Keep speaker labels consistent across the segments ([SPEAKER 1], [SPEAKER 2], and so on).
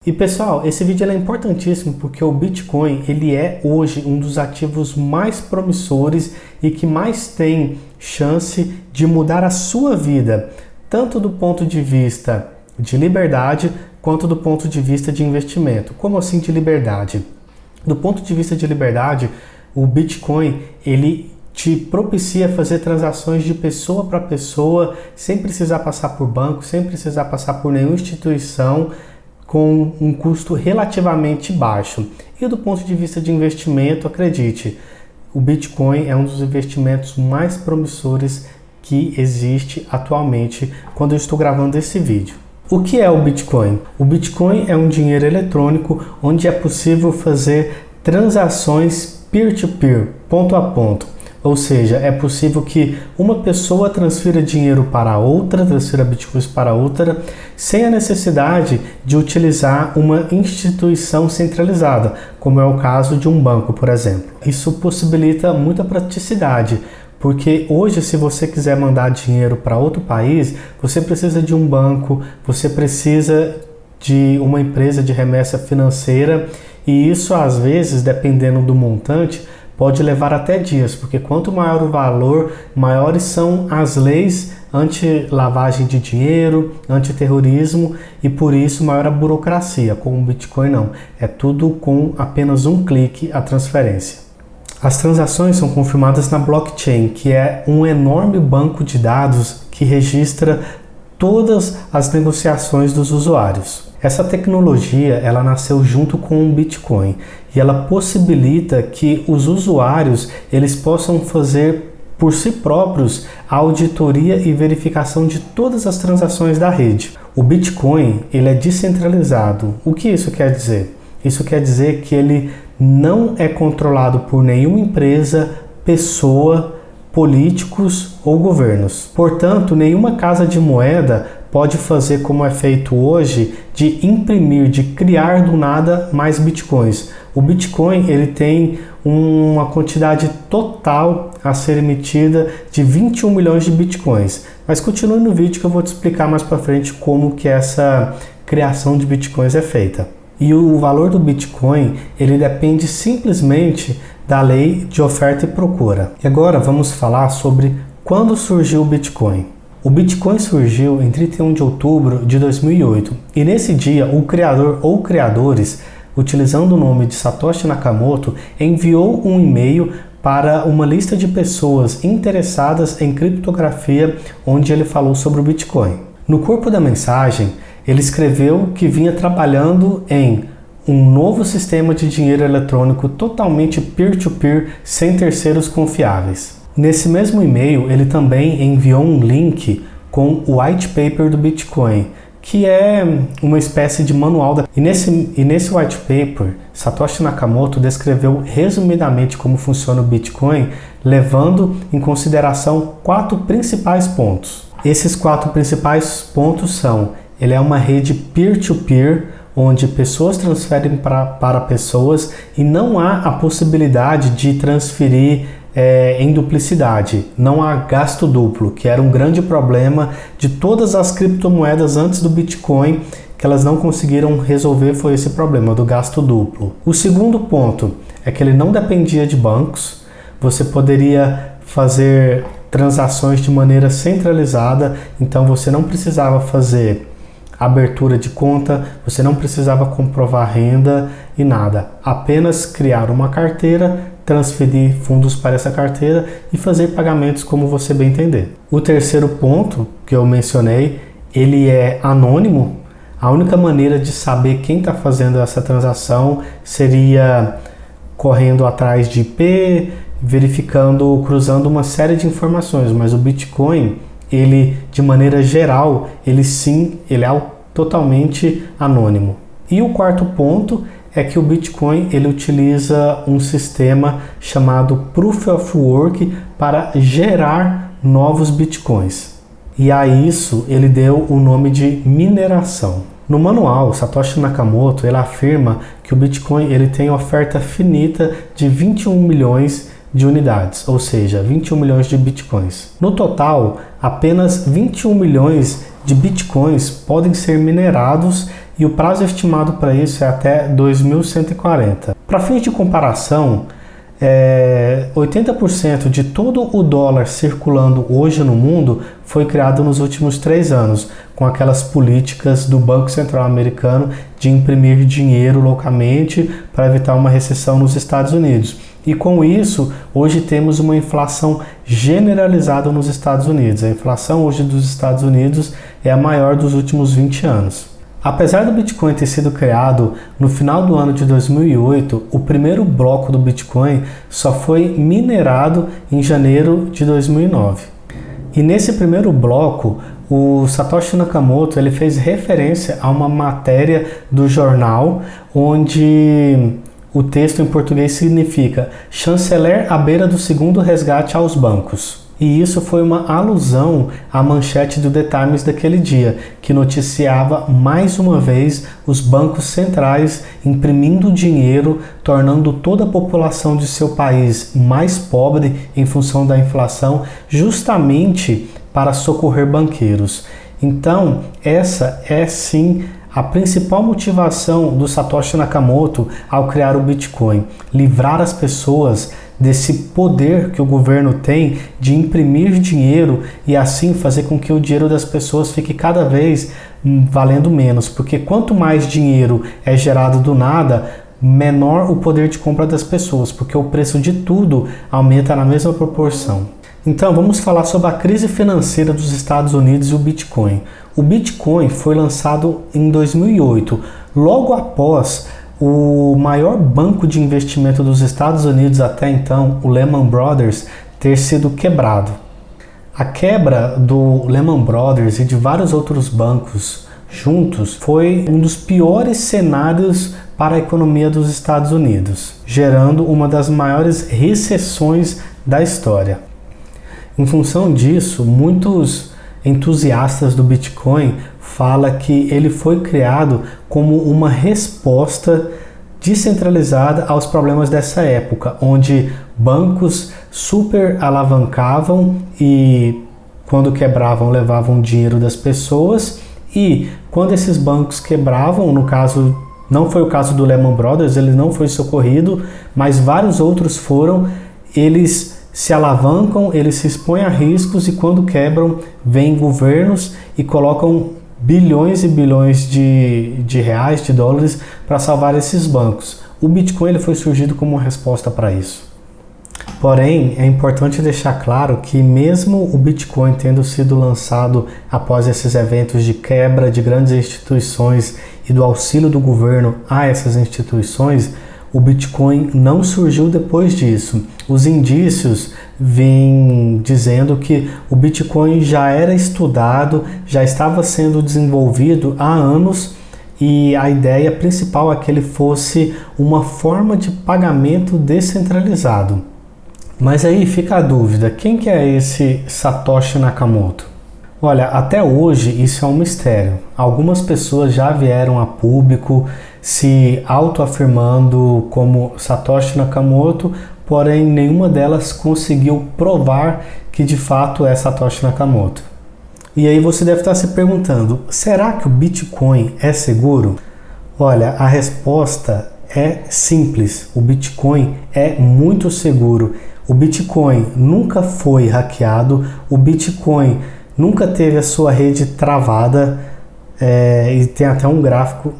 [SPEAKER 1] E pessoal, esse vídeo é importantíssimo porque o Bitcoin ele é hoje um dos ativos mais promissores e que mais tem chance de mudar a sua vida, tanto do ponto de vista de liberdade quanto do ponto de vista de investimento. Como assim de liberdade? Do ponto de vista de liberdade, o Bitcoin ele te propicia fazer transações de pessoa para pessoa sem precisar passar por banco, sem precisar passar por nenhuma instituição, com um custo relativamente baixo. E do ponto de vista de investimento, acredite, o Bitcoin é um dos investimentos mais promissores que existe atualmente quando eu estou gravando esse vídeo. O que é o Bitcoin? O Bitcoin é um dinheiro eletrônico onde é possível fazer transações peer-to-peer, ponto a ponto. Ou seja, é possível que uma pessoa transfira dinheiro para outra, transfira bitcoins para outra, sem a necessidade de utilizar uma instituição centralizada, como é o caso de um banco, por exemplo. Isso possibilita muita praticidade, porque hoje, se você quiser mandar dinheiro para outro país, você precisa de um banco, você precisa de uma empresa de remessa financeira, e isso às vezes, dependendo do montante, pode levar até dias, porque quanto maior o valor, maiores são as leis anti-lavagem de dinheiro, anti-terrorismo e por isso maior a burocracia. Com o Bitcoin não, é tudo com apenas um clique a transferência. As transações são confirmadas na blockchain, que é um enorme banco de dados que registra todas as negociações dos usuários. Essa tecnologia ela nasceu junto com o Bitcoin e ela possibilita que os usuários eles possam fazer por si próprios a auditoria e verificação de todas as transações da rede. O Bitcoin ele é descentralizado. O que isso quer dizer? Isso quer dizer que ele não é controlado por nenhuma empresa, pessoa, políticos ou governos. Portanto, nenhuma casa de moeda pode fazer como é feito hoje, de imprimir, de criar do nada mais bitcoins. O Bitcoin ele tem uma quantidade total a ser emitida de 21 milhões de bitcoins. Mas continue no vídeo que eu vou te explicar mais para frente como que essa criação de bitcoins é feita. E o valor do Bitcoin ele depende simplesmente da lei de oferta e procura. E agora vamos falar sobre quando surgiu o Bitcoin. O Bitcoin surgiu em 31 de outubro de 2008 e nesse dia o criador ou criadores, utilizando o nome de Satoshi Nakamoto, enviou um e-mail para uma lista de pessoas interessadas em criptografia onde ele falou sobre o Bitcoin. No corpo da mensagem, ele escreveu que vinha trabalhando em um novo sistema de dinheiro eletrônico totalmente peer-to-peer, sem terceiros confiáveis. Nesse mesmo e-mail, ele também enviou um link com o white paper do Bitcoin, que é uma espécie de manual. E nesse white paper, Satoshi Nakamoto descreveu resumidamente como funciona o Bitcoin, levando em consideração 4 principais pontos. Esses 4 principais pontos são: ele é uma rede peer-to-peer, onde pessoas transferem para pessoas e não há a possibilidade de transferir em duplicidade, não há gasto duplo, que era um grande problema de todas as criptomoedas antes do Bitcoin, que elas não conseguiram resolver foi esse problema do gasto duplo. O segundo ponto é que ele não dependia de bancos, você poderia fazer transações de maneira centralizada, então você não precisava fazer abertura de conta, você não precisava comprovar renda e nada, apenas criar uma carteira, transferir fundos para essa carteira e fazer pagamentos como você bem entender. O terceiro ponto que eu mencionei, ele é anônimo. A única maneira de saber quem está fazendo essa transação seria correndo atrás de IP, verificando, cruzando uma série de informações, mas o Bitcoin, ele de maneira geral, ele é totalmente anônimo. E o quarto ponto é que o Bitcoin ele utiliza um sistema chamado Proof of Work para gerar novos Bitcoins. E a isso ele deu o nome de mineração. No manual, Satoshi Nakamoto ele afirma que o Bitcoin ele tem oferta finita de 21 milhões de unidades, ou seja, 21 milhões de bitcoins. No total, apenas 21 milhões de bitcoins podem ser minerados e o prazo estimado para isso é até 2140. Para fins de comparação, 80% de todo o dólar circulando hoje no mundo foi criado nos últimos 3 anos, com aquelas políticas do Banco Central americano de imprimir dinheiro loucamente para evitar uma recessão nos Estados Unidos. E com isso, hoje temos uma inflação generalizada nos Estados Unidos. A inflação hoje dos Estados Unidos é a maior dos últimos 20 anos. Apesar do Bitcoin ter sido criado no final do ano de 2008, o primeiro bloco do Bitcoin só foi minerado em janeiro de 2009. E nesse primeiro bloco, o Satoshi Nakamoto ele fez referência a uma matéria do jornal onde o texto em português significa chanceler à beira do segundo resgate aos bancos. E isso foi uma alusão à manchete do The Times daquele dia, que noticiava mais uma vez os bancos centrais imprimindo dinheiro, tornando toda a população de seu país mais pobre em função da inflação, justamente para socorrer banqueiros. Então, essa é sim a principal motivação do Satoshi Nakamoto ao criar o Bitcoin: livrar as pessoas desse poder que o governo tem de imprimir dinheiro e assim fazer com que o dinheiro das pessoas fique cada vez valendo menos, porque quanto mais dinheiro é gerado do nada, menor o poder de compra das pessoas, porque o preço de tudo aumenta na mesma proporção. Então vamos falar sobre a crise financeira dos Estados Unidos e o Bitcoin. O Bitcoin foi lançado em 2008, logo após o maior banco de investimento dos Estados Unidos até então, o Lehman Brothers, ter sido quebrado. A quebra do Lehman Brothers e de vários outros bancos juntos foi um dos piores cenários para a economia dos Estados Unidos, gerando uma das maiores recessões da história. Em função disso, muitos entusiastas do Bitcoin falam que ele foi criado como uma resposta descentralizada aos problemas dessa época, onde bancos super alavancavam e quando quebravam levavam dinheiro das pessoas, e quando esses bancos quebravam, no caso não foi o caso do Lehman Brothers, ele não foi socorrido, mas vários outros foram, eles se alavancam, eles se expõem a riscos e quando quebram, vêm governos e colocam bilhões e bilhões de reais, de dólares para salvar esses bancos. O Bitcoin ele foi surgido como uma resposta para isso. Porém, é importante deixar claro que mesmo o Bitcoin tendo sido lançado após esses eventos de quebra de grandes instituições e do auxílio do governo a essas instituições, o Bitcoin não surgiu depois disso. Os indícios vêm dizendo que o Bitcoin já era estudado, já estava sendo desenvolvido há anos e a ideia principal é que ele fosse uma forma de pagamento descentralizado. Mas aí fica a dúvida, quem que é esse Satoshi Nakamoto? Olha, até hoje isso é um mistério. Algumas pessoas já vieram a público se autoafirmando como Satoshi Nakamoto, porém nenhuma delas conseguiu provar que de fato é Satoshi Nakamoto. E aí você deve estar se perguntando, será que o Bitcoin é seguro? Olha, a resposta é simples, o Bitcoin é muito seguro. O Bitcoin nunca foi hackeado, o Bitcoin nunca teve a sua rede travada, e tem até um gráfico.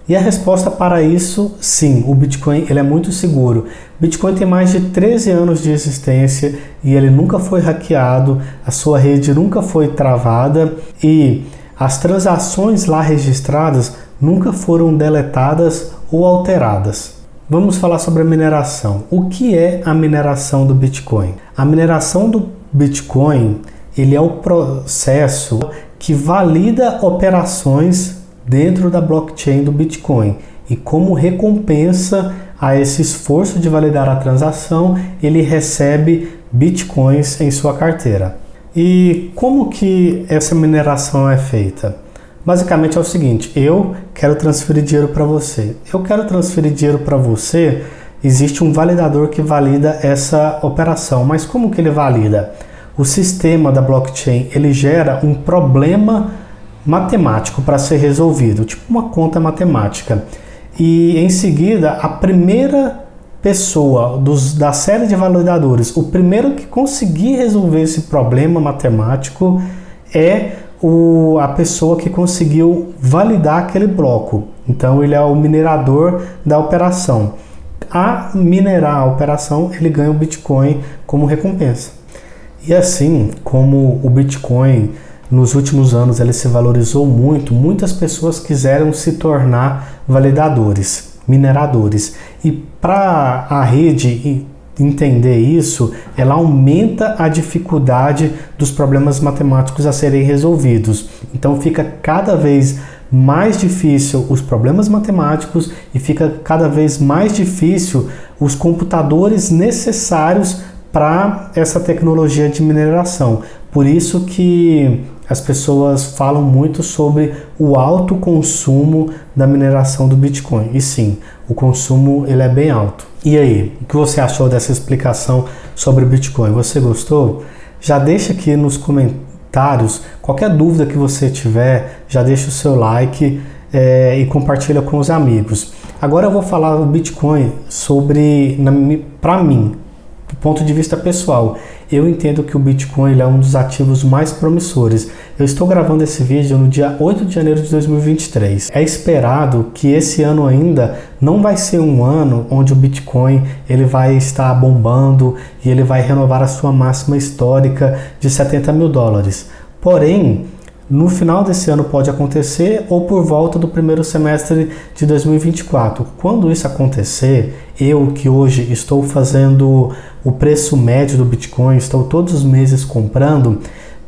[SPEAKER 1] E a resposta para isso, sim, o Bitcoin ele é muito seguro. O Bitcoin tem mais de 13 anos de existência e ele nunca foi hackeado, a sua rede nunca foi travada e as transações lá registradas nunca foram deletadas ou alteradas. Vamos falar sobre a mineração. O que é a mineração do Bitcoin? A mineração do Bitcoin ele é o processo que valida operações dentro da blockchain do Bitcoin e como recompensa a esse esforço de validar a transação, ele recebe Bitcoins em sua carteira. E como que essa mineração é feita? Basicamente é o seguinte, eu quero transferir dinheiro para você. Eu quero transferir dinheiro para você existe um validador que valida essa operação. Mas como que ele valida? O sistema da blockchain, ele gera um problema matemático para ser resolvido, tipo uma conta matemática. E em seguida, a primeira pessoa da série de validadores, o primeiro que conseguir resolver esse problema matemático é a pessoa que conseguiu validar aquele bloco. Então ele é o minerador da operação. A minerar a operação, ele ganha o Bitcoin como recompensa. E assim como o Bitcoin nos últimos anos ele se valorizou muito, muitas pessoas quiseram se tornar validadores, mineradores. E para a rede entender isso, ela aumenta a dificuldade dos problemas matemáticos a serem resolvidos. Então fica cada vez mais difícil os problemas matemáticos e fica cada vez mais difícil os computadores necessários para essa tecnologia de mineração. Por isso que as pessoas falam muito sobre o alto consumo da mineração do Bitcoin. E sim, o consumo ele é bem alto. E aí, o que você achou dessa explicação sobre o Bitcoin? Você gostou? Já deixa aqui nos comentários, qualquer dúvida que você tiver, já deixa o seu like e compartilha com os amigos. Agora eu vou falar do Bitcoin para mim, do ponto de vista pessoal. Eu entendo que o Bitcoin ele é um dos ativos mais promissores. Eu estou gravando esse vídeo no dia 8 de janeiro de 2023. É esperado que esse ano ainda não vai ser um ano onde o Bitcoin ele vai estar bombando e ele vai renovar a sua máxima histórica de $70 mil. Porém, no final desse ano pode acontecer ou por volta do primeiro semestre de 2024. Quando isso acontecer, eu que hoje estou fazendo o preço médio do Bitcoin, estou todos os meses comprando,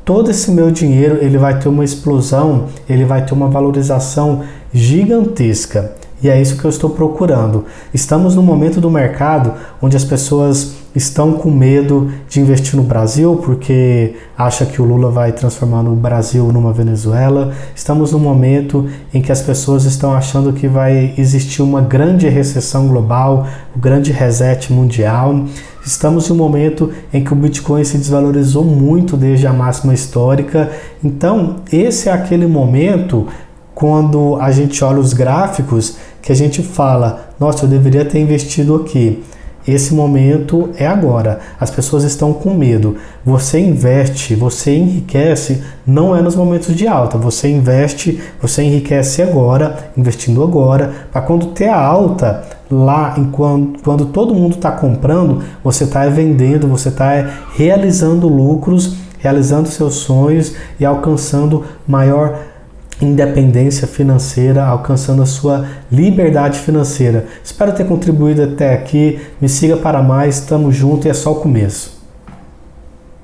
[SPEAKER 1] todo esse meu dinheiro ele vai ter uma explosão, ele vai ter uma valorização gigantesca. E é isso que eu estou procurando. Estamos no momento do mercado onde as pessoas estão com medo de investir no Brasil porque acha que o Lula vai transformar o Brasil numa Venezuela. Estamos no momento em que as pessoas estão achando que vai existir uma grande recessão global, um grande reset mundial. Estamos no momento em que o Bitcoin se desvalorizou muito desde a máxima histórica. Então, esse é aquele momento quando a gente olha os gráficos que a gente fala, nossa, eu deveria ter investido aqui. Esse momento é agora. As pessoas estão com medo. Você investe, você enriquece, não é nos momentos de alta. Você investe, você enriquece agora, investindo agora, para quando ter a alta, lá, quando todo mundo está comprando, você está vendendo, você está realizando lucros, realizando seus sonhos e alcançando maior independência financeira, alcançando a sua liberdade financeira. Espero ter contribuído até aqui. Me siga para mais, tamo junto e é só o começo.